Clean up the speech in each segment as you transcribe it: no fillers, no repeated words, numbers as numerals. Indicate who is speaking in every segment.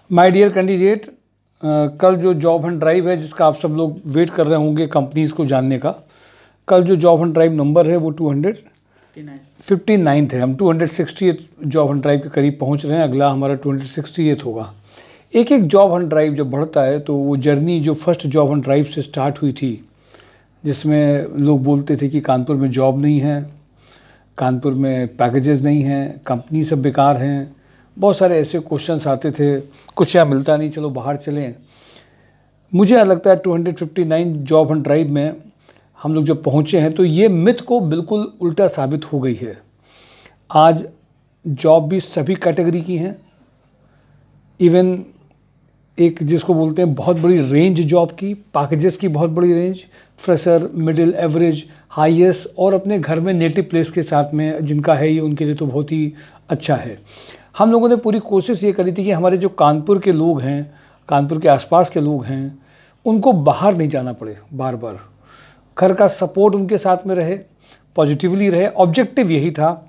Speaker 1: My dear candidate, कल जो job Hunt drive है जिसका आप सब लोग वेट कर रहे होंगे कंपनीज़ को जानने का, कल जो जॉब हंट ड्राइव नंबर है वो 259 है। हम 260 जॉब हंट ड्राइव के करीब पहुंच रहे हैं। अगला हमारा 268 होगा। एक एक जॉब हंट ड्राइव जब बढ़ता है तो वो जर्नी जो फर्स्ट जॉब हंट ड्राइव से स्टार्ट हुई थी, जिसमें लोग बोलते थे कि कानपुर में जॉब नहीं है, कानपुर में पैकेजेस नहीं हैं, कंपनी सब बेकार हैं, बहुत सारे ऐसे क्वेश्चंस आते थे, कुछ यहाँ मिलता नहीं, चलो बाहर चलें। मुझे लगता है 259 जॉब हंट ड्राइव में हम लोग जब पहुँचे हैं तो ये मिथ को बिल्कुल उल्टा साबित हो गई है। आज जॉब भी सभी कैटेगरी की हैं, इवन एक जिसको बोलते हैं बहुत बड़ी रेंज जॉब की, पैकेजेस की बहुत बड़ी range, fresher, middle, average, highest, और अपने घर में नेटिव प्लेस के साथ में जिनका है ये, उनके लिए तो बहुत ही अच्छा है। हम लोगों ने पूरी कोशिश ये करी थी कि हमारे जो कानपुर के लोग हैं, कानपुर के आसपास के लोग हैं, उनको बाहर नहीं जाना पड़े बार बार, घर का सपोर्ट उनके साथ में रहे, पॉजिटिवली रहे। ऑब्जेक्टिव यही था।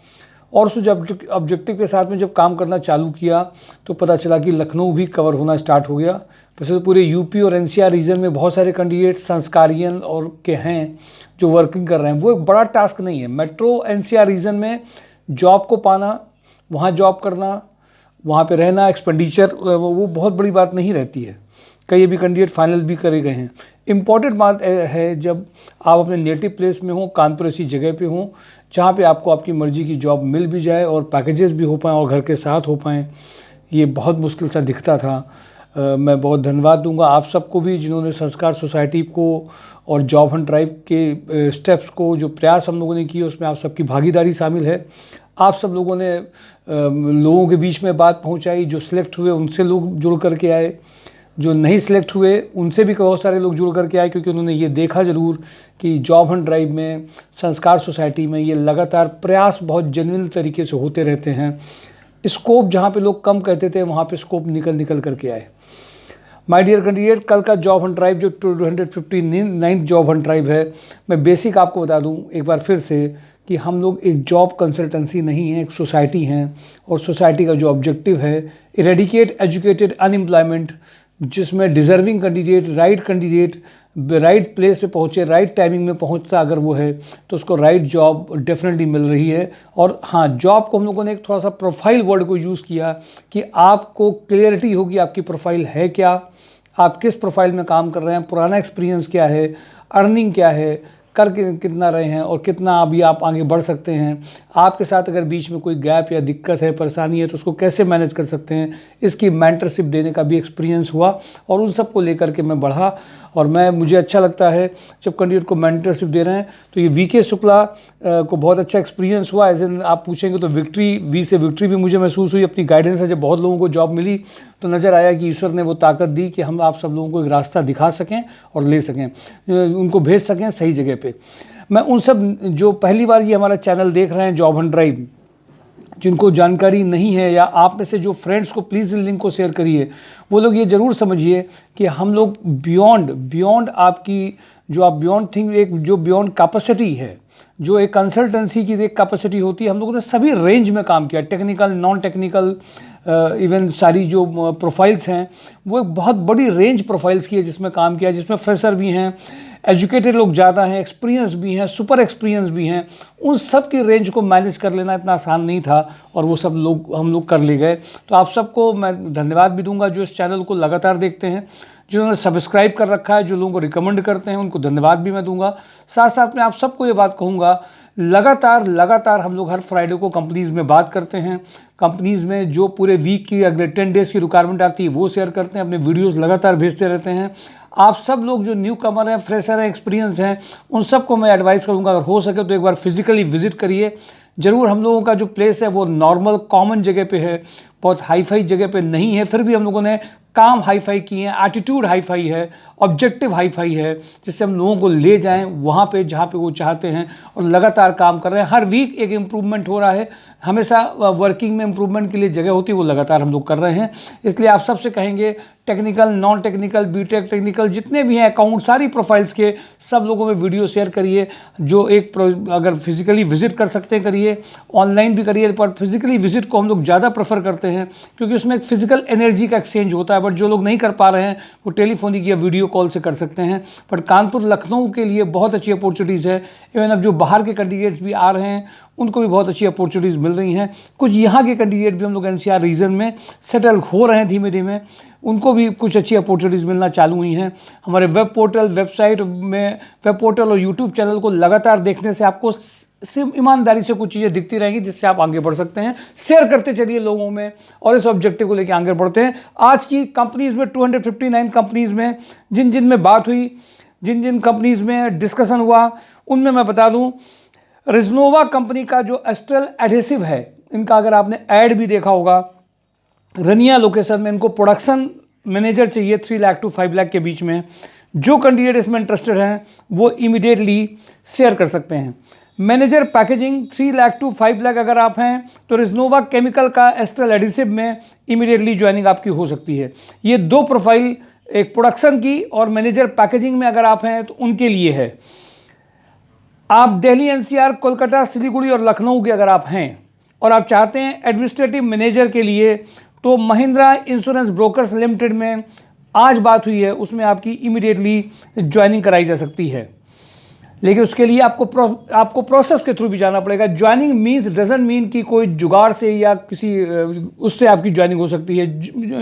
Speaker 1: और उस ऑब्जेक्टिव के साथ में जब काम करना चालू किया तो पता चला कि लखनऊ भी कवर होना स्टार्ट हो गया। वैसे तो पूरे यूपी और एनसीआर रीजन में बहुत सारे कैंडिडेट संस्कारियन और के हैं जो वर्किंग कर रहे हैं। वो एक बड़ा टास्क नहीं है। मेट्रो एनसीआर रीजन में जॉब को पाना, वहाँ जॉब करना, वहाँ पे रहना, एक्सपेंडिचर, वो बहुत बड़ी बात नहीं रहती है। कई अभी कैंडिडेट फाइनल भी करे गए हैं। इम्पॉर्टेंट बात है जब आप अपने नेटिव प्लेस में हो, कानपुर ऐसी जगह पे हो जहाँ पे आपको आपकी मर्ज़ी की जॉब मिल भी जाए और पैकेजेस भी हो पाएँ और घर के साथ हो पाएँ। ये बहुत मुश्किल सा दिखता था। मैं बहुत धन्यवाद दूंगा आप सबको भी जिन्होंने संस्कार सोसाइटी को और जॉब हंट ड्राइव के स्टेप्स को, जो प्रयास हम लोगों ने किए उसमें आप सबकी भागीदारी शामिल है। आप सब लोगों ने लोगों के बीच में बात पहुंचाई। जो सिलेक्ट हुए उनसे लोग जुड़ करके आए, जो नहीं सिलेक्ट हुए उनसे भी बहुत सारे लोग जुड़ करके आए, क्योंकि उन्होंने ये देखा ज़रूर कि जॉब हंट ड्राइव में, संस्कार सोसाइटी में ये लगातार प्रयास बहुत जेन्युइन तरीके से होते रहते हैं। स्कोप जहाँ पे लोग कम कहते थे वहाँ पे स्कोप निकल करके आए। माय डियर कैंडिडेट, कल का जॉब हंट ड्राइव जो 259 जॉब हंट ड्राइव है, मैं बेसिक आपको बता दूं एक बार फिर से कि हम लोग एक जॉब कंसल्टेंसी नहीं है, एक सोसाइटी हैं। और सोसाइटी का जो ऑब्जेक्टिव है, इरेडिकेट एजुकेटेड अनएम्प्लॉयमेंट, जिसमें डिज़र्विंग कैंडिडेट राइट प्लेस पे पहुँचे, राइट टाइमिंग में पहुँचता अगर वो है तो उसको राइट जॉब डेफिनेटली मिल रही है। और हाँ, जॉब को हम लोगों ने एक थोड़ा सा प्रोफाइल वर्ड को यूज़ किया कि आपको क्लियरिटी होगी आपकी प्रोफाइल है क्या, आप किस प्रोफाइल में काम कर रहे हैं, पुराना एक्सपीरियंस क्या है, अर्निंग क्या है, कर कितना रहे हैं और कितना अभी आप आगे बढ़ सकते हैं। आपके साथ अगर बीच में कोई गैप या दिक्कत है, परेशानी है तो उसको कैसे मैनेज कर सकते हैं। इसकी मेंटरशिप देने का भी एक्सपीरियंस हुआ और उन सब को लेकर के मैं बढ़ा। और मुझे अच्छा लगता है जब कैंडिडेट को मेंटरशिप दे रहे हैं। तो ये वीके शुक्ला को बहुत अच्छा एक्सपीरियंस हुआ। एज इन आप पूछेंगे तो वी से विक्ट्री भी मुझे महसूस हुई। अपनी गाइडेंस से जब बहुत लोगों को जॉब मिली तो नज़र आया कि ईश्वर ने वो ताकत दी कि हम आप सब लोगों को एक रास्ता दिखा सकें और ले सकें, उनको भेज सकें सही जगह पे। मैं उन सब जो पहली बार ये हमारा चैनल देख रहे हैं जॉब हंट ड्राइव, जिनको जानकारी नहीं है, या आप में से जो फ्रेंड्स को प्लीज़ लिंक को शेयर करिए, वो लोग ये ज़रूर समझिए कि हम लोग बियॉन्ड आपकी जो आप बियॉन्ड थिंग, एक जो बियॉन्ड कैपेसिटी है, जो एक कंसल्टेंसी की एक कैपेसिटी होती है, हम लोगों ने सभी रेंज में काम किया, टेक्निकल, नॉन टेक्निकल, इवन सारी जो प्रोफाइल्स हैं वो एक बहुत बड़ी रेंज प्रोफाइल्स की है जिसमें काम किया, जिसमें फ्रेशर भी हैं, एजुकेटेड लोग ज़्यादा हैं, एक्सपीरियंस भी हैं, सुपर एक्सपीरियंस भी हैं। उन सब की रेंज को मैनेज कर लेना इतना आसान नहीं था और वो सब लोग हम लोग कर ले गए। तो आप सबको मैं धन्यवाद भी दूंगा जो इस चैनल को लगातार देखते हैं, जिन्होंने सब्सक्राइब कर रखा है, जो लोगों को रिकमेंड करते हैं उनको धन्यवाद भी मैं दूंगा। साथ साथ में आप सबको ये बात कहूँगा, लगातार हम लोग हर फ्राइडे को कंपनीज़ में बात करते हैं। कंपनीज़ में जो पूरे वीक की अगले 10 डेज़ की रिक्वायरमेंट आती है वो शेयर करते हैं, अपने वीडियोस लगातार भेजते रहते हैं। आप सब लोग जो न्यू कमर हैं, फ्रेशर हैं, एक्सपीरियंस हैं, उन सबको मैं एडवाइस करूँगा अगर हो सके तो एक बार फिजिकली विजिट करिए ज़रूर। हम लोगों का जो प्लेस है वो नॉर्मल कॉमन जगह पे है, बहुत हाई फाई जगह पे नहीं है, फिर भी हम लोगों ने काम हाई फाई किए हैं, एटीट्यूड हाई फाई है, ऑब्जेक्टिव हाई फाई है, जिससे हम लोगों को ले जाएं वहाँ पे जहाँ पे वो चाहते हैं, और लगातार काम कर रहे हैं। हर वीक एक इम्प्रूवमेंट हो रहा है, हमेशा वर्किंग में इम्प्रूवमेंट के लिए जगह होती है, वो लगातार हम लोग कर रहे हैं। इसलिए आप सबसे कहेंगे technical, non technical, BTech, technical जितने भी हैं अकाउंट, सारी प्रोफाइल्स के सब लोगों में वीडियो शेयर करिए। जो एक अगर फिजिकली विजिट कर सकते हैं करिए, ऑनलाइन भी करिए, पर फिजिकली विजिट को हम लोग ज़्यादा प्रेफर करते हैं क्योंकि उसमें एक फिजिकल एनर्जी का एक्सचेंज होता है। बट जो लोग नहीं कर पा रहे हैं वो टेलीफोनिक या वीडियो कॉल से कर सकते हैं। बट कानपुर, लखनऊ के लिए बहुत अच्छी अपॉर्चुनिटीज़ है। इवन अब जो बाहर के कैंडिडेट्स भी आ रहे हैं उनको भी बहुत अच्छी अपॉर्चुनिटीज़ मिल रही हैं। कुछ यहाँ के कैंडिडेट भी हम लोग एनसीआर रीजन में सेटल हो रहे हैं धीमे धीमे, उनको भी कुछ अच्छी अपॉर्चुनिटीज़ मिलना चालू हुई हैं। हमारे वेब पोर्टल, वेबसाइट में, वेब पोर्टल और यूट्यूब चैनल को लगातार देखने से आपको सिर्फ ईमानदारी से कुछ चीज़ें दिखती रहेंगी जिससे आप आगे बढ़ सकते हैं। शेयर करते चलिए लोगों में और इस ऑब्जेक्टिव को लेकर आगे बढ़ते हैं। आज की कंपनीज़ में 259 कंपनीज़ में जिन जिन में बात हुई, जिन जिन कंपनीज़ में डिस्कशन हुआ, उनमें मैं बता दूं रिजनोवा कंपनी का जो एस्ट्रल एडहेसिव है, इनका अगर आपने ऐड भी देखा होगा, रनिया लोकेशन में इनको प्रोडक्शन मैनेजर चाहिए 3 लाख टू 5 लाख के बीच में। जो कैंडिडेट इसमें इंटरेस्टेड हैं वो इमीडिएटली शेयर कर सकते हैं। Manager packaging 3 lakh to 5 lakh अगर आप हैं तो रिजनोवा केमिकल का एस्ट्रल एडिसिव में इमीडिएटली ज्वाइनिंग आपकी हो सकती है। ये दो प्रोफाइल, एक प्रोडक्शन की और मैनेजर पैकेजिंग में अगर आप हैं तो उनके लिए है। आप दिल्ली, एनसीआर, कोलकाता, सिलीगुड़ी और लखनऊ के अगर आप हैं और आप चाहते हैं एडमिनिस्ट्रेटिव मैनेजर के लिए, तो महिंद्रा इंश्योरेंस ब्रोकर्स लिमिटेड में आज बात हुई है, उसमें आपकी इमीडिएटली ज्वाइनिंग कराई जा सकती है। लेकिन उसके लिए आपको प्रोसेस के थ्रू भी जाना पड़ेगा। ज्वाइनिंग मीन्स डजंट मीन कि कोई जुगाड़ से या किसी उससे आपकी ज्वाइनिंग हो सकती है।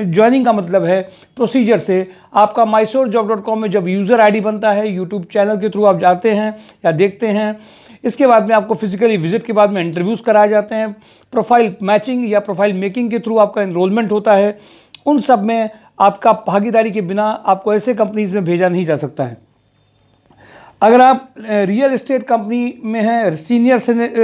Speaker 1: ज्वाइनिंग का मतलब है प्रोसीजर से। आपका mysourcejob.com में जब यूज़र आईडी बनता है, यूट्यूब चैनल के थ्रू आप जाते हैं या देखते हैं, इसके बाद में आपको फिजिकली विजिट के बाद में इंटरव्यूज़ कराए जाते हैं, प्रोफाइल मैचिंग या प्रोफाइल मेकिंग के थ्रू आपका एनरोलमेंट होता है। उन सब में आपका भागीदारी के बिना आपको ऐसे कंपनीज़ में भेजा नहीं जा सकता है। अगर आप रियल एस्टेट कंपनी में हैं, सीनियर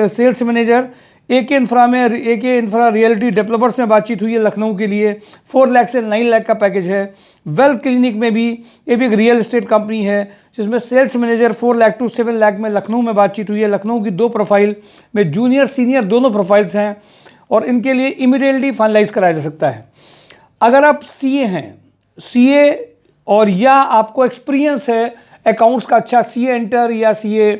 Speaker 1: सेल्स मैनेजर, एके इंफ्रा में, एके इंफ्रा रियलिटी डेवलपर्स में बातचीत हुई है लखनऊ के लिए, 4 लाख से 9 लाख का पैकेज है। वेल्थ क्लिनिक में भी, ये भी एक रियल एस्टेट कंपनी है जिसमें sales manager 4 lakh to 7 lakh में लखनऊ में बातचीत हुई है। लखनऊ की दो प्रोफाइल में जूनियर सीनियर दोनों प्रोफाइल्स हैं और इनके लिए इमीडिएटली फाइनलाइज कराया जा सकता है। अगर आप सीए हैं, सीए और या आपको एक्सपीरियंस है अकाउंट्स का अच्छा, सीए इंटर या सीए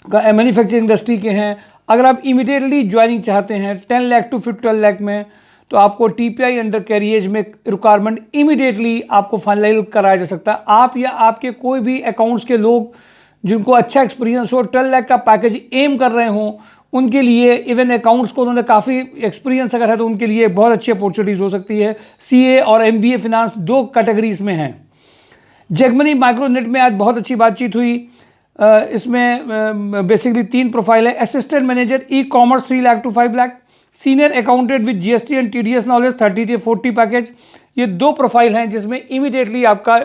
Speaker 1: का मैन्युफैक्चरिंग इंडस्ट्री के हैं, अगर आप इमीडिएटली ज्वाइनिंग चाहते हैं 10 लाख टू 12 लाख में, तो आपको टीपीआई अंडर कैरिएज में रिक्वायरमेंट इमीडिएटली आपको फाइनलाइज कराया जा सकता है। आप या आपके कोई भी अकाउंट्स के लोग जिनको अच्छा एक्सपीरियंस हो, 12 लाख का पैकेज एम कर रहे हों, उनके लिए, इवन अकाउंट्स को उन्होंने काफ़ी एक्सपीरियंस अगर है तो उनके लिए बहुत अच्छी अपॉर्चुनिटीज़ हो सकती है। सीए और एमबीए फिनांस दो कैटेगरीज में हैं। जेगमनी माइक्रोनेट में आज बहुत अच्छी बातचीत हुई। इसमें बेसिकली 3 प्रोफाइल है। Assistant manager e commerce 3 lakh to 5 lakh, senior accountant with GST and TDS knowledge 30 से 40 पैकेज। ये दो प्रोफाइल हैं जिसमें इमीडिएटली आपका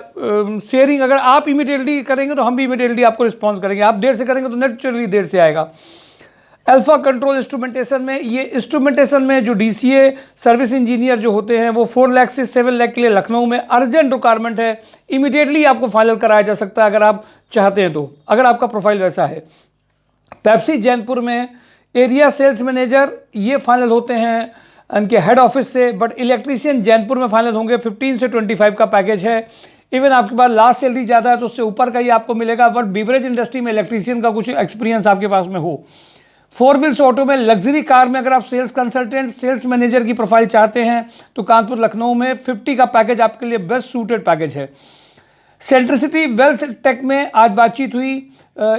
Speaker 1: शेयरिंग, अगर आप इमीडिएटली करेंगे तो हम भी इमीडिएटली आपको रिस्पॉन्स करेंगे। आप देर से करेंगे तो नेचुरली देर से आएगा। अल्फा कंट्रोल इंस्ट्रूमेंटेशन में, ये इंस्ट्रूमेंटेशन में जो डीसीए सर्विस इंजीनियर जो होते हैं वो 4 लाख से 7 लाख के लिए लखनऊ में अर्जेंट रिक्वायरमेंट है। इमीडिएटली आपको फाइनल कराया जा सकता है अगर आप चाहते हैं तो, अगर आपका प्रोफाइल वैसा है। पेप्सी जैनपुर में एरिया सेल्स मैनेजर, ये फाइनल होते हैं इनके हेड ऑफिस से, बट इलेक्ट्रीशियन जैनपुर में फाइनल होंगे। 15 से 25 का पैकेज है। इवन आपके पास लास्ट सैलरी ज़्यादा है तो उससे ऊपर का ही आपको मिलेगा, बट बीवरेज इंडस्ट्री में इलेक्ट्रीशियन का कुछ एक्सपीरियंस आपके पास में हो। 4 व्हील्स ऑटो में, लग्जरी कार में अगर आप सेल्स कंसल्टेंट, सेल्स मैनेजर की प्रोफाइल चाहते हैं तो कानपुर लखनऊ में 50 का पैकेज आपके लिए बेस्ट सूटेड पैकेज है। सेंट्रिसिटी वेल्थ टेक में आज बातचीत हुई।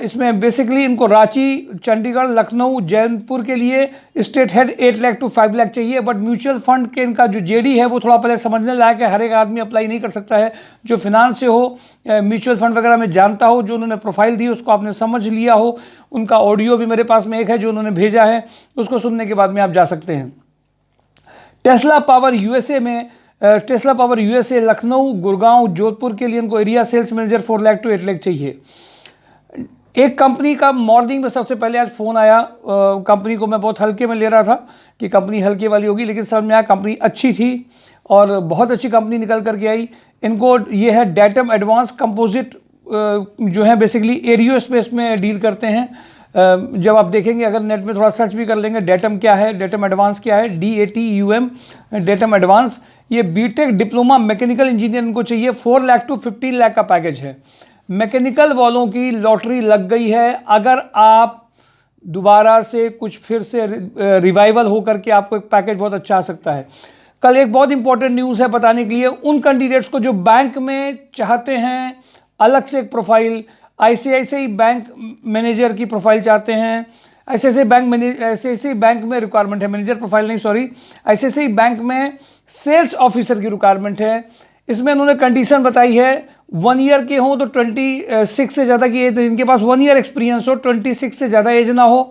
Speaker 1: इसमें बेसिकली इनको रांची, चंडीगढ़, लखनऊ, जैनपुर के लिए state head 8 lakh to 5 lakh चाहिए, बट म्यूचुअल फंड के इनका जो जेडी है वो थोड़ा पहले समझने लायक है। हर एक आदमी अप्लाई नहीं कर सकता है। जो फिनांस से हो, म्यूचुअल फंड वगैरह में जानता हो, जो उन्होंने प्रोफाइल दी उसको आपने समझ लिया हो, उनका ऑडियो भी मेरे पास में एक है जो उन्होंने भेजा है, उसको सुनने के बाद में आप जा सकते हैं। टेस्ला पावर यूएसए में, Tesla power USA Lucknow, Gurgaon, Jodhpur के लिए इनको area sales manager 4 lakh to 8 lakh चाहिए। एक कंपनी का मॉर्निंग में सबसे पहले आज फ़ोन आया, कंपनी को मैं बहुत हल्के में ले रहा था कि कंपनी हल्के वाली होगी, लेकिन समझ में आया कंपनी अच्छी थी और बहुत अच्छी कंपनी निकल करके आई। इनको ये है डेटम एडवांस कंपोजिट, जो है बेसिकली एरियो स्पेस में डील करते हैं। जब आप देखेंगे, अगर नेट में थोड़ा सर्च भी कर लेंगे, डेटम क्या है, डेटम एडवांस क्या है, DATUM, डेटम एडवांस। ये बीटेक डिप्लोमा मैकेनिकल इंजीनियर इनको चाहिए। 4 लाख टू 15 लाख का पैकेज है। मैकेनिकल वालों की लॉटरी लग गई है। अगर आप दोबारा से कुछ फिर से रिवाइवल होकर के आपको एक पैकेज बहुत अच्छा आ सकता है। कल एक बहुत इंपॉर्टेंट न्यूज़ है बताने के लिए उन कैंडिडेट्स को जो बैंक में चाहते हैं अलग से एक प्रोफाइल, ICICI बैंक मैनेजर की प्रोफाइल चाहते हैं। ICICI बैंक में रिक्वायरमेंट है, मैनेजर प्रोफाइल नहीं, सॉरी, ICICI बैंक में सेल्स ऑफिसर की रिक्वायरमेंट है। इसमें उन्होंने कंडीशन बताई है 1 ईयर के हों तो 26 से ज़्यादा की एज, इनके पास 1 ईयर एक्सपीरियंस हो, 26 से ज़्यादा एज ना हो।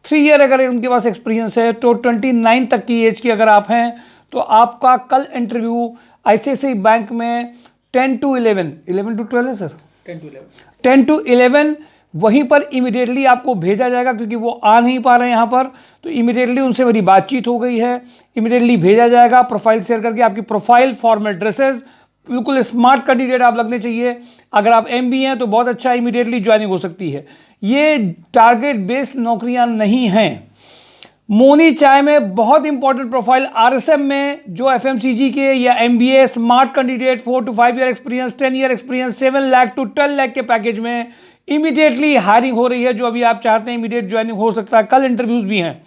Speaker 1: 3 ईयर अगर उनके पास एक्सपीरियंस है तो 29 तक की एज की अगर आप हैं तो आपका कल इंटरव्यू ICICI बैंक में 10 to 11 to 12 है सर, 10 to 11 वहीं पर इमीडिएटली आपको भेजा जाएगा, क्योंकि वो आ नहीं पा रहे हैं यहाँ पर, तो इमीडिएटली उनसे मेरी बातचीत हो गई है, इमीडिएटली भेजा जाएगा प्रोफाइल शेयर करके। आपकी प्रोफाइल, फॉर्मल ड्रेसेस, बिल्कुल स्मार्ट कैंडिडेट आप लगने चाहिए। अगर आप MBA हैं तो बहुत अच्छा, इमीडिएटली ज्वाइनिंग हो सकती है। ये टारगेट बेस्ड नौकरियां नहीं हैं। मोनी चाय में बहुत इंपॉर्टेंट प्रोफाइल, RSM में जो FMCG के या MBA smart candidate, 4 to 5 year experience, 10 year experience, 7 lakh to 12 lakh के पैकेज में इमीडिएटली हायरिंग हो रही है। जो अभी आप चाहते हैं इमीडिएट ज्वाइनिंग हो सकता है। कल इंटरव्यूज भी हैं।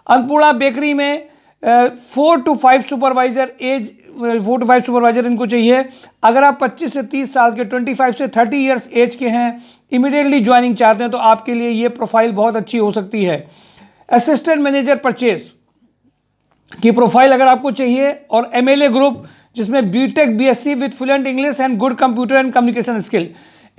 Speaker 1: अन्नपूर्णा बेकरी में 4 to 5 supervisor age, 4 to 5 supervisor इनको चाहिए। अगर आप 25 से 30 साल के, 25 से 30 ईयर्स एज के हैं, इमीडिएटली ज्वाइनिंग चाहते हैं तो आपके लिए ये प्रोफाइल बहुत अच्छी हो सकती है। असिस्टेंट मैनेजर परचेज की प्रोफाइल अगर आपको चाहिए, और MLA ग्रुप जिसमें BTech BSc with fluent English and good computer and communication skill,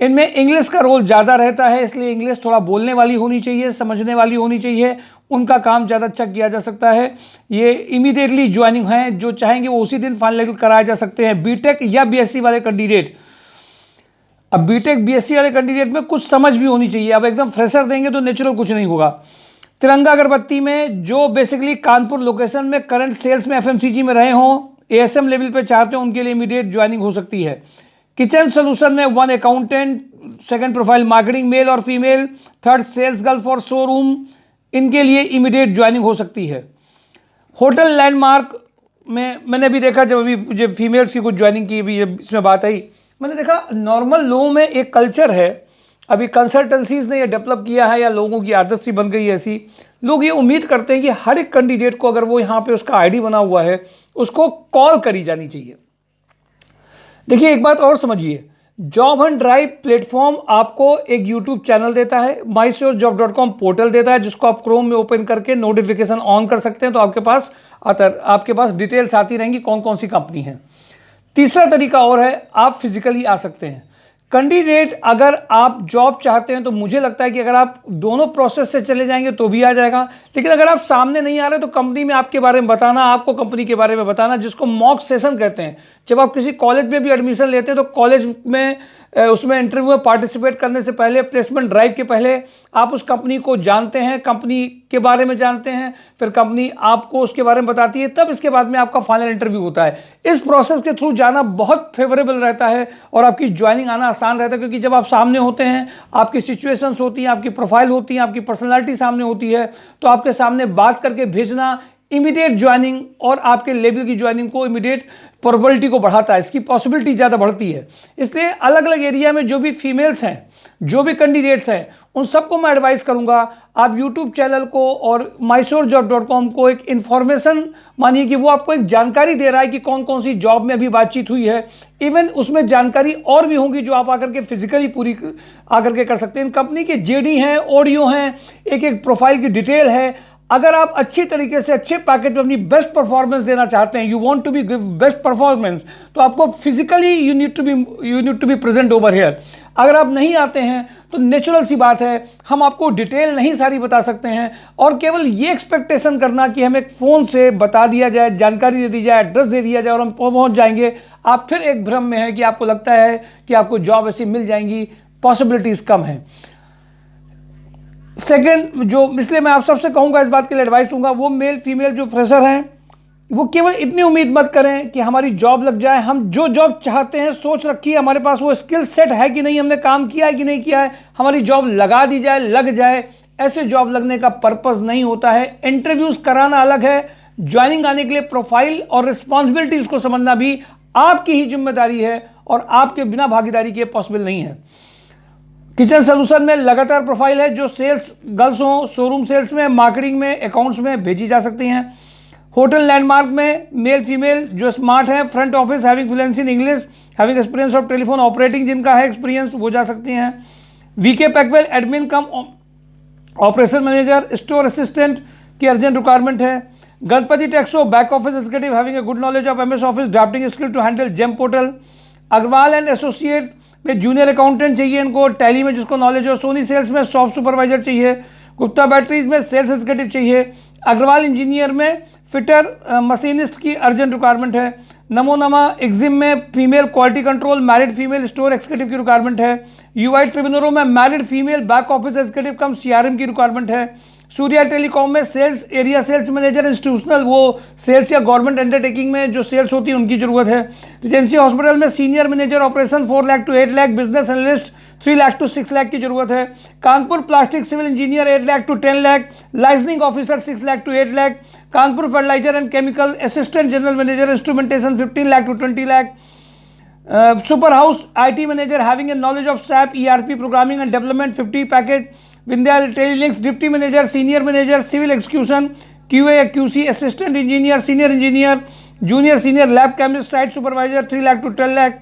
Speaker 1: इनमें इंग्लिश का रोल ज़्यादा रहता है, इसलिए इंग्लिश थोड़ा बोलने वाली होनी चाहिए, समझने वाली होनी चाहिए, उनका काम ज़्यादा अच्छा किया जा सकता है। ये इमीडिएटली ज्वाइनिंग है, जो चाहेंगे वो उसी दिन फाइनल कराए जा सकते हैं। BTech या BSc वाले कैंडिडेट, अब BTech BSc वाले कैंडिडेट में कुछ समझ भी होनी चाहिए। अब एकदम फ्रेशर देंगे तो नेचुरल कुछ नहीं होगा। तिरंगा अगरबत्ती में जो बेसिकली कानपुर लोकेशन में करंट सेल्स में FMCG में रहे हों, ASM लेवल पे चाहते हो, उनके लिए इमीडिएट ज्वाइनिंग हो सकती है। किचन सोल्यूशन में 1 accountant, 2nd profile marketing male और female, 3rd sales girl for showroom, इनके लिए इमीडिएट ज्वाइनिंग हो सकती है। होटल लैंडमार्क में मैंने भी देखा, जब अभी मुझे फीमेल्स की कुछ ज्वाइनिंग की भी इसमें बात आई, मैंने देखा नॉर्मल लोगों में एक कल्चर है, अभी कंसल्टेंसीज ने ये डेवलप किया है या लोगों की आदत सी बन गई है ऐसी, लोग ये उम्मीद करते हैं कि हर एक कैंडिडेट को अगर वो यहाँ पे उसका ID बना हुआ है उसको कॉल करी जानी चाहिए। देखिए एक बात और समझिए, जॉब हंट ड्राइव प्लेटफॉर्म आपको एक YouTube चैनल देता है, mysurejob.com पोर्टल देता है, जिसको आप क्रोम में ओपन करके नोटिफिकेशन ऑन कर सकते हैं, तो आपके पास डिटेल्स आती रहेंगी कौन कौन सी कंपनी है। तीसरा तरीका और है, आप फिजिकली आ सकते हैं। कैंडिडेट अगर आप जॉब चाहते हैं तो मुझे लगता है कि अगर आप दोनों प्रोसेस से चले जाएंगे तो भी आ जाएगा, लेकिन अगर आप सामने नहीं आ रहे तो कंपनी में आपके बारे में बताना, आपको कंपनी के बारे में बताना, जिसको मॉक सेशन कहते हैं। जब आप किसी कॉलेज में भी एडमिशन लेते हैं तो कॉलेज में उसमें इंटरव्यू में पार्टिसिपेट करने से पहले, प्लेसमेंट ड्राइव के पहले आप उस कंपनी को जानते हैं, कंपनी के बारे में जानते हैं, फिर कंपनी आपको उसके बारे में बताती है, तब इसके बाद में आपका फाइनल इंटरव्यू होता है। इस प्रोसेस के थ्रू जाना बहुत फेवरेबल रहता है और आपकी ज्वाइनिंग आना आसान रहता है, क्योंकि जब आप सामने होते हैं, आपकी सिचुएशंस होती हैं, आपकी प्रोफाइल होती है, आपकी पर्सनैलिटी सामने होती है, तो आपके सामने बात करके भेजना इमीडिएट ज्वाइनिंग और आपके लेवल की ज्वाइनिंग को इमीडिएट प्रोबेबिलिटी को बढ़ाता है, इसकी पॉसिबिलिटी ज़्यादा बढ़ती है। इसलिए अलग अलग एरिया में जो भी फीमेल्स हैं, जो भी कैंडिडेट्स हैं, उन सबको मैं एडवाइस करूंगा आप YouTube चैनल को और mysurejob.com को एक इन्फॉर्मेशन मानिए कि वो आपको एक जानकारी दे रहा है कि कौन कौन सी जॉब में अभी बातचीत हुई है। इवन उसमें जानकारी और भी होंगी जो आप आकर के फिजिकली पूरी आकर के कर सकते हैं। इन कंपनी के JD हैं, ऑडियो हैं, एक एक प्रोफाइल की डिटेल है। अगर आप अच्छी तरीके से अच्छे पैकेज में अपनी बेस्ट परफॉर्मेंस देना चाहते हैं, you want to be give best performance, तो आपको physically you need to be present over here. अगर आप नहीं आते हैं तो नेचुरल सी बात है, हम आपको डिटेल नहीं सारी बता सकते हैं, और केवल ये एक्सपेक्टेशन करना कि हमें फ़ोन से बता दिया जाए, जानकारी दे दी जाए, एड्रेस दे दिया जाए और हम पहुंच जाएंगे, आप फिर एक भ्रम में हैं कि आपको लगता है कि आपको जॉब ऐसी मिल जाएंगी, पॉसिबिलिटीज़ कम हैं। सेकेंड, जो इसलिए मैं आप सबसे कहूँगा, इस बात के लिए एडवाइस दूंगा, वो मेल फीमेल जो फ्रेशर हैं वो केवल इतनी उम्मीद मत करें कि हमारी जॉब लग जाए। हम जो जॉब चाहते हैं सोच रखिए हमारे पास वो स्किल सेट है कि नहीं, हमने काम किया है कि नहीं किया है, हमारी जॉब लगा दी जाए, लग जाए। ऐसे जॉब लगने का पर्पस नहीं होता है। इंटरव्यूज कराना अलग है, ज्वाइनिंग आने के लिए प्रोफाइल और रिस्पॉन्सिबिलिटीज को समझना भी आपकी ही जिम्मेदारी है और आपके बिना भागीदारी के पॉसिबल नहीं है। किचन सोल्यूशन में लगातार प्रोफाइल है जो सेल्स गर्ल्स हो, शोरूम सेल्स में, मार्केटिंग में, अकाउंट्स में भेजी जा सकती हैं। होटल लैंडमार्क में मेल फीमेल जो स्मार्ट है, front office having fluency in English, having experience of telephone operating जिनका है एक्सपीरियंस वो जा सकती हैं। वीके पैकवेल एडमिन कम ऑपरेशन मैनेजर, स्टोर असिस्टेंट की अर्जेंट रिक्वायरमेंट है। गणपति टेक्सो back office executive having a good knowledge of MS office, drafting skill to handle GeM portal. Agarwal and associate में जूनियर अकाउंटेंट चाहिए इनको, टैली में जिसको नॉलेज हो। सोनी सेल्स में शॉप सुपरवाइजर चाहिए। गुप्ता बैटरीज में सेल्स एग्जीक्यूटिव चाहिए। अग्रवाल इंजीनियर में फिटर मशीनिस्ट की अर्जेंट रिक्वायरमेंट है। नमो नमा एग्जिम में female quality control married female store executive की रिक्वायरमेंट है। यूआई ट्रिब्यूनरो में married female back office executive cum CRM की रिक्वायरमेंट है। सूर्या टेलीकॉम में sales area sales manager institutional, वो सेल्स या गवर्नमेंट अंडरटेकिंग में जो सेल्स होती है उनकी जरूरत है। रिजेंसी हॉस्पिटल में senior manager operation 4 lakh to 8 lakh, business analyst 3 lakh to 6 lakh की जरूरत है। Kanpur plastic civil engineer 8 lakh to 10 lakh, licensing officer 6 lakh to 8 lakh. Kanpur fertiliser and chemical assistant general manager instrumentation 15 lakh to 20 lakh. Super house IT manager having a knowledge of SAP ERP programming and development 50 package. Vindhya telelinks deputy manager senior manager civil execution QA QC assistant engineer senior engineer junior senior lab chemist site supervisor 3 lakh to 12 lakh.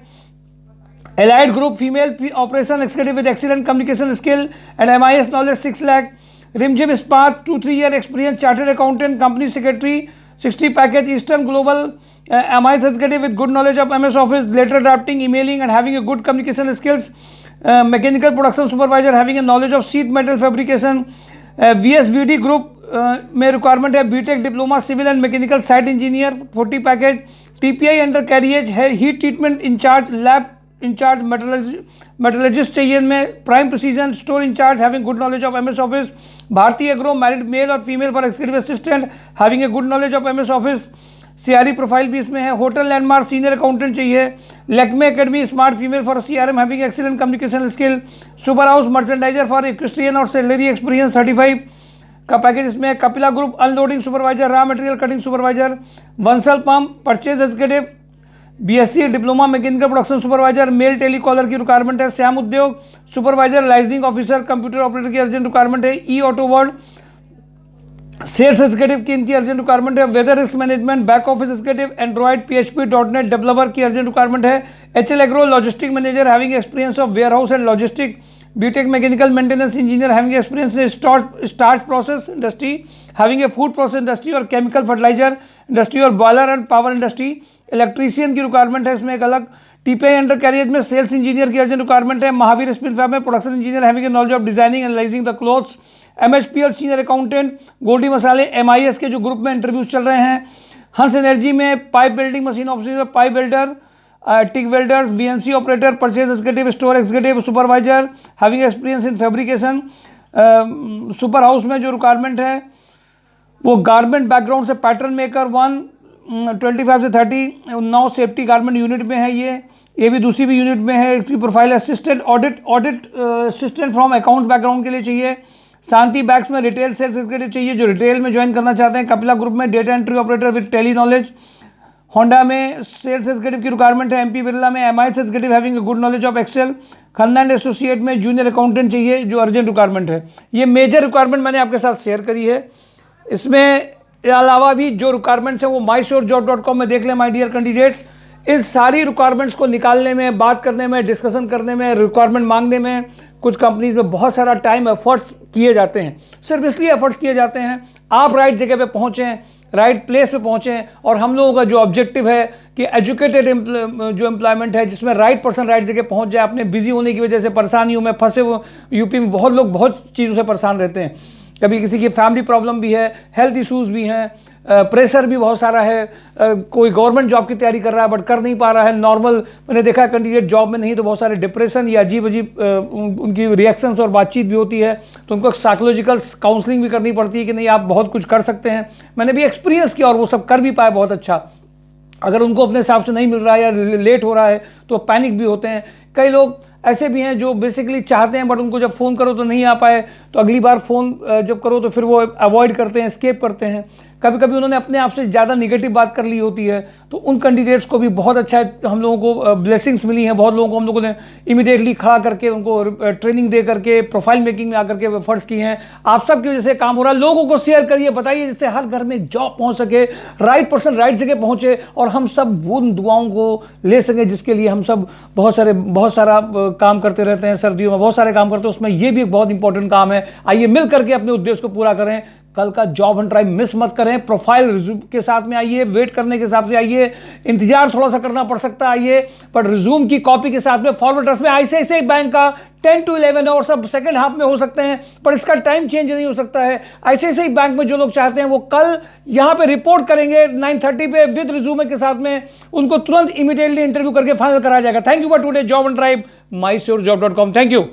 Speaker 1: Allied group female operation executive with excellent communication skill and MIS knowledge 6 lakh. Rimjhim Ispat 2-3 year experience chartered accountant company secretary 60 package. Eastern global MIS executive with good knowledge of MS office letter drafting emailing and having a good communication skills. Mechanical production supervisor having a knowledge of sheet metal fabrication. VSVD group में requirement है BTech diploma civil and mechanical site engineer 40 package. TPI under carriage है heat treatment incharge lab incharge metallurgist चाहिए इनमें। Prime precision store incharge having good knowledge of MS office. Bharatiya agro married male और female for executive assistant having a good knowledge of MS office. CRE profile भी इसमें है। Hotel landmark senior accountant चाहिए। Lakme academy smart female for CRM having excellent communication skill. Super house merchandiser for equestrian और salary experience 35 का package इसमें है। Kapila group unloading supervisor raw material cutting supervisor. Bansal pump purchase executive BSc diploma mechanical production supervisor male telecaller की requirement है। Shyam Udyog supervisor licensing officer computer operator की urgent requirement है। E auto world sales executive की इनकी urgent requirement है। Weather risk management back office executive android PHP .NET developer की urgent requirement है। HL agro logistic manager having experience of warehouse and logistic. BTech mechanical maintenance engineer having experience in starch process industry having a food process industry और chemical fertiliser industry और boiler and power industry. Electrician की requirement है इसमें एक अलग। TPI under career में sales engineer की urgent requirement है। महावीर स्पिन फैब में production engineer having a knowledge of designing analysing the clothes. MHPL senior accountant Goldie मसाले एमआईएस के जो ग्रुप में इंटरव्यूज चल रहे हैं। हंस एनर्जी में pipe welding machine officer pipe welder टिक welders BMC operator purchase executive store executive supervisor having experience इन fabrication. Super house में जो रिक्वायरमेंट है वो गारमेंट बैकग्राउंड से पैटर्न मेकर 25 से 39 सेफ्टी गारमेंट यूनिट में है। ये भी दूसरी भी यूनिट में है। इसकी profile assistant audit assistant from account background के लिए चाहिए। शांति बैग्स में रिटेल सेल्स एग्जीक्यूटिव चाहिए जो रिटेल में ज्वाइन करना चाहते हैं। कपिला ग्रुप में data entry operator with Tally knowledge. Honda में सेल्स एग्जीक्यूटिव की रिक्वायरमेंट है। एमपी बिरला में MIS executive having good knowledge of Excel. Khanna and associate में जूनियर अकाउंटेंट चाहिए जो अर्जेंट रिक्वायरमेंट है। ये मेजर रिक्वायरमेंट मैंने आपके साथ शेयर करी है। इसमें अलावा भी जो रिक्वायरमेंट्स हैं वो mysurejob.com में देख लें माय डियर कैंडिडेट्स। इस सारी रिक्वायरमेंट्स को निकालने में, बात करने में, डिस्कशन करने में, रिक्वायरमेंट मांगने में कुछ कंपनीज में बहुत सारा टाइम एफर्ट्स किए जाते हैं। सिर्फ इसलिए एफर्ट्स किए जाते हैं आप राइट जगह पे पहुँचें, राइट प्लेस पे पहुँचें। और हम लोगों का जो ऑब्जेक्टिव है कि एजुकेटेड जो एम्प्लॉयमेंट है जिसमें राइट पर्सन राइट जगह पहुँच जाए। अपने बिजी होने की वजह से परेशानियों में फंसे हुए यूपी में बहुत लोग बहुत चीज़ों से परेशान रहते हैं। कभी किसी की फैमिली प्रॉब्लम भी है, हेल्थ इश्यूज़ भी हैं, प्रेशर भी बहुत सारा है, कोई गवर्नमेंट जॉब की तैयारी कर रहा है बट कर नहीं पा रहा है, नॉर्मल मैंने देखा कैंडिडेट जॉब में नहीं तो बहुत सारे डिप्रेशन या अजीब अजीब उनकी रिएक्शंस और बातचीत भी होती है, तो उनको साइकोलॉजिकल काउंसलिंग भी करनी पड़ती है कि नहीं आप बहुत कुछ कर सकते हैं। मैंने भी एक्सपीरियंस किया और वो सब कर भी पाए बहुत अच्छा। अगर उनको अपने हिसाब से नहीं मिल रहा है या लेट हो रहा है तो पैनिक भी होते हैं। कई लोग ऐसे भी हैं जो बेसिकली चाहते हैं बट उनको जब फ़ोन करो तो नहीं आ पाए, तो अगली बार फ़ोन जब करो तो फिर वो अवॉइड करते हैं, स्केप करते हैं। कभी कभी उन्होंने अपने आप से ज़्यादा निगेटिव बात कर ली होती है, तो उन कैंडिडेट्स को भी बहुत अच्छा है, हम लोगों को ब्लेसिंग्स मिली हैं। बहुत लोगों को हम लोगों ने इमीडिएटली खड़ा करके उनको ट्रेनिंग दे करके प्रोफाइल मेकिंग में आकर के एफर्ट्स किए हैं। आप सब की वजह से काम हो रहा है। लोगों को शेयर करिए, बताइए, जिससे हर घर में जॉब पहुंच सके, राइट पर्सन राइट जगह पहुंचे और हम सब उन दुआओं को ले सकें जिसके लिए हम सब बहुत सारा काम करते रहते हैं। सर्दियों में बहुत सारे काम करते हैं, उसमें ये भी एक बहुत इंपॉर्टेंट काम है। आइए मिल करके अपने उद्देश्य को पूरा करें। कल का जॉब हंट ड्राइव मिस मत करें। प्रोफाइल रिज्यूम के साथ में आइए, वेट करने के हिसाब से आइए, इंतजार थोड़ा सा करना पड़ सकता है आइए, पर रिज्यूम की कॉपी के साथ में फॉरवर्ड ड्रेस में ICICI बैंक का 10 to 11 और सब सेकंड हाफ में हो सकते हैं, पर इसका टाइम चेंज नहीं हो सकता है। ICICI बैंक में जो लोग चाहते हैं वो कल यहां पे रिपोर्ट करेंगे 9:30 पे विद रिज्यूमे के साथ में, उनको तुरंत इमीडिएटली इंटरव्यू करके फाइनल कराया जाएगा। Thank you for today job Hunt drive, mysurejob.com। Thank you.